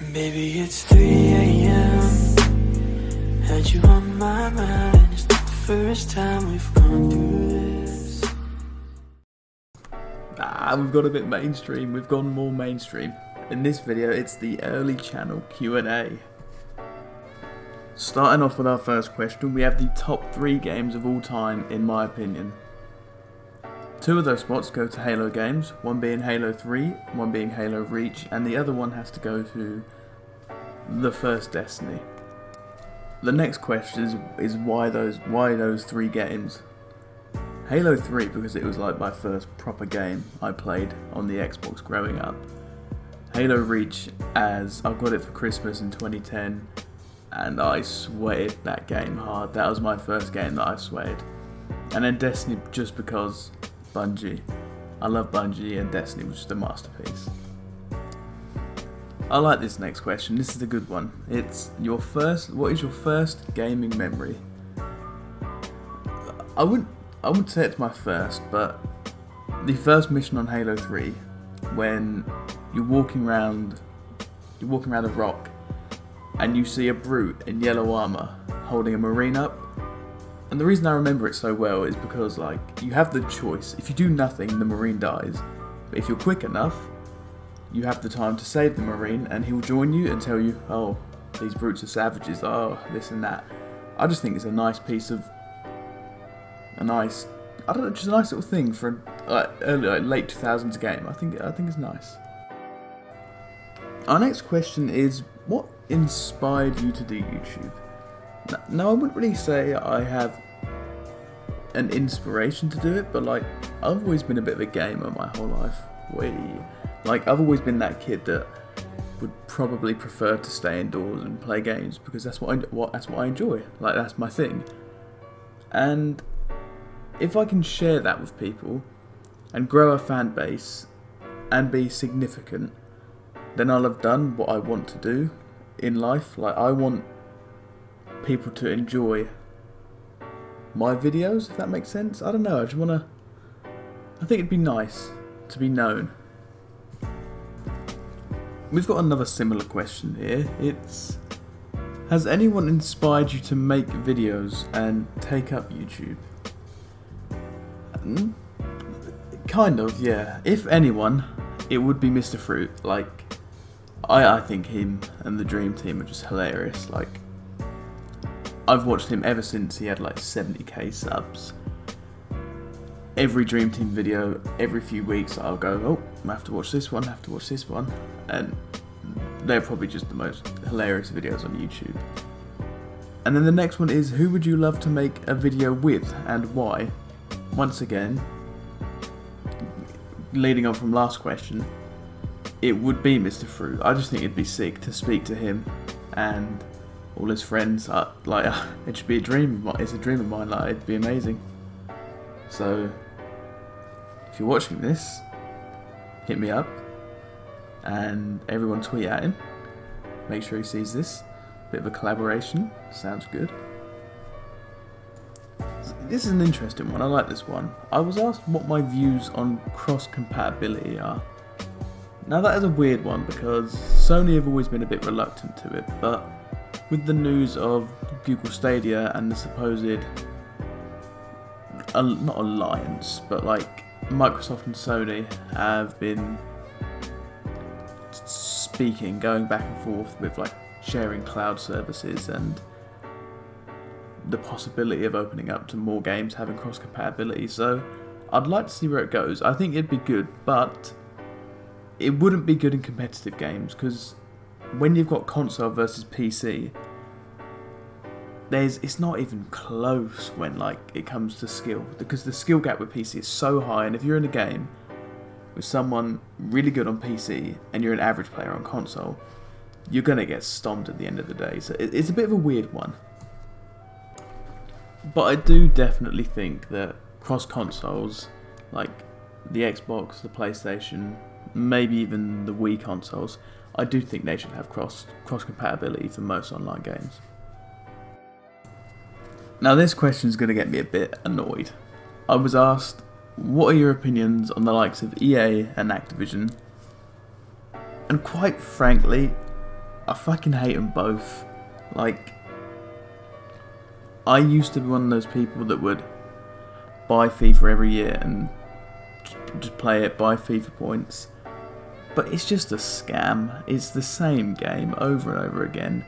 Baby, it's 3 a.m. Had you on my mind, and it's not the first time we've gone through this. We've got a bit mainstream. We've gone more mainstream. In this video, it's the early channel Q&A. Starting off with our first question, we have the top 3 games of all time, in my opinion. 2 of those spots go to Halo games, one being Halo 3, one being Halo Reach, and the other one has to go to the first Destiny. The next question is why those 3 games? Halo 3 because it was like my first proper game I played on the Xbox growing up. Halo Reach as I got it for Christmas in 2010 and I sweated that game hard. That was my first game that I sweated. And then Destiny just because Bungie. I love Bungie and Destiny was just a masterpiece. I like this next question. This is a good one. It's what is your first gaming memory? I wouldn't say it's my first, but the first mission on Halo 3 when you're walking around a rock and you see a brute in yellow armor holding a marine up. And the reason I remember it so well is because like you have the choice. If you do nothing, the marine dies. But if you're quick enough, you have the time to save the marine and he'll join you and tell you, oh, these brutes are savages, oh, this and that. I just think it's a nice piece of just a nice little thing for late 2000s game. I think it's nice. Our next question is, what inspired you to do YouTube? Now, I wouldn't really say I have an inspiration to do it, but like, I've always been a bit of a gamer my whole life. Like, I've always been that kid that would probably prefer to stay indoors and play games because that's what I enjoy. Like, that's my thing. And if I can share that with people and grow a fan base and be significant, then I'll have done what I want to do in life. Like, I want people to enjoy my videos, if that makes sense. I don't know, I think it'd be nice to be known. We've got another similar question here. It's, has anyone inspired you to make videos and take up YouTube? Kind of, yeah. If anyone, it would be Mr. Fruit. Like, I think him and the Dream Team are just hilarious. Like, I've watched him ever since he had like 70k subs. Every Dream Team video, every few weeks I'll go, oh, I have to watch this one, and they're probably just the most hilarious videos on YouTube. And then the next one is, who would you love to make a video with and why? Once again, leading on from last question, it would be Mr. Fruit. I just think it'd be sick to speak to him and all his friends. It should be a dream. It's a dream of mine. Like, it'd be amazing. So, if you're watching this, hit me up, and everyone tweet at him. Make sure he sees this. Bit of a collaboration. Sounds good. This is an interesting one. I like this one. I was asked what my views on cross-compatibility are. Now that is a weird one because Sony have always been a bit reluctant to it, but with the news of Google Stadia and the supposed, not alliance, but like Microsoft and Sony have been speaking, going back and forth with like sharing cloud services and the possibility of opening up to more games having cross compatibility. So I'd like to see where it goes. I think it'd be good, but it wouldn't be good in competitive games because when you've got console versus PC, it's not even close when like it comes to skill, because the skill gap with PC is so high, and if you're in a game with someone really good on PC and you're an average player on console, you're gonna get stomped at the end of the day. So it's a bit of a weird one. But I do definitely think that cross consoles, like the Xbox, the PlayStation, maybe even the Wii consoles, I do think they should have cross compatibility for most online games. Now this question is going to get me a bit annoyed. I was asked, what are your opinions on the likes of EA and Activision? And quite frankly, I fucking hate them both. Like, I used to be one of those people that would buy FIFA every year and just play it, buy FIFA points. But it's just a scam. It's the same game over and over again.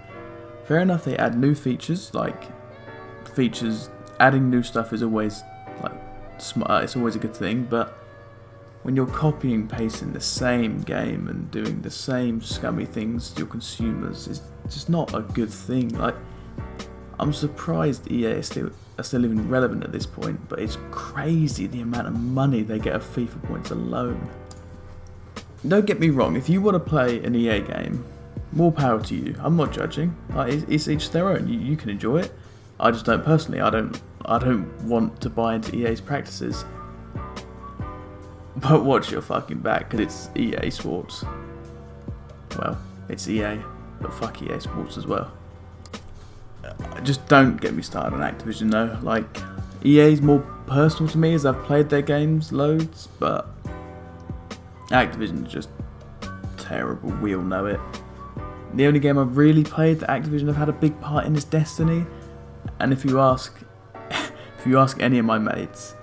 Fair enough, they add new features, adding new stuff is always it's always a good thing, but when you're copying and pasting the same game and doing the same scummy things to your consumers, it's just not a good thing. Like, I'm surprised EA are still even relevant at this point, but it's crazy the amount of money they get off FIFA points alone. Don't get me wrong, if you want to play an EA game, more power to you. I'm not judging. Like, it's each their own. You can enjoy it. I just don't personally. I don't want to buy into EA's practices. But watch your fucking back, because it's EA Sports. Well, it's EA, but fuck EA Sports as well. Just don't get me started on Activision though. Like, EA's more personal to me as I've played their games loads, but Activision's just terrible. We all know it. The only game I've really played that Activision have had a big part in is Destiny. And if you ask any of my mates,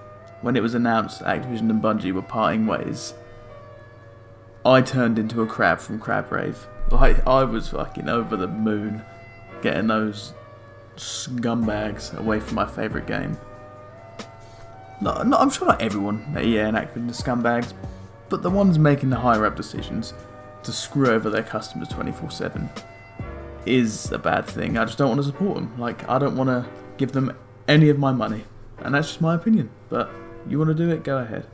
when it was announced Activision and Bungie were parting ways, I turned into a crab from Crab Rave. Like, I was fucking over the moon getting those scumbags away from my favourite game. No, I'm sure not everyone at EA and Activision are scumbags, but the ones making the higher up decisions to screw over their customers 24/7 is a bad thing. I just don't want to support them. Like, I don't want to give them any of my money, and that's just my opinion. But you want to do it, go ahead.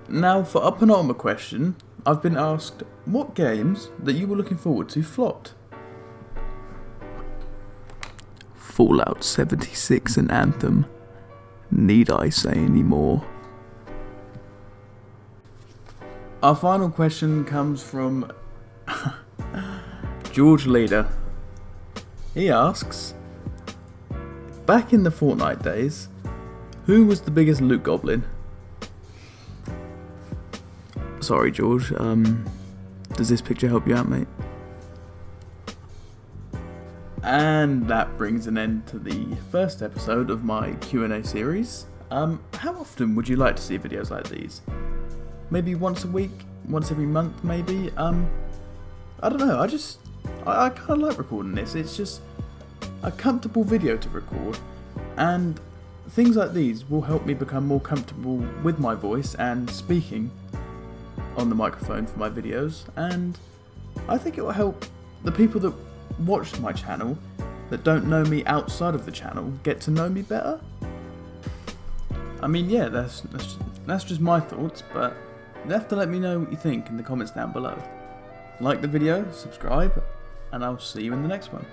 Now, for a penultimate question, I've been asked what games that you were looking forward to flopped. Fallout 76 and Anthem. Need I say any more? Our final question comes from George Leader. He asks, back in the FORTNITE days, who was the biggest loot goblin? Sorry, George. Does this picture help you out, mate? And that brings an end to the first episode of my Q&A series. How often would you like to see videos like these? Maybe once a week? Once every month, maybe? I don't know. I kind of like recording this. It's just a comfortable video to record, and things like these will help me become more comfortable with my voice and speaking on the microphone for my videos, and I think it will help the people that watch my channel that don't know me outside of the channel get to know me better. I mean, yeah, that's just my thoughts, but you have to let me know what you think in the comments down below. Like the video, subscribe, and I'll see you in the next one.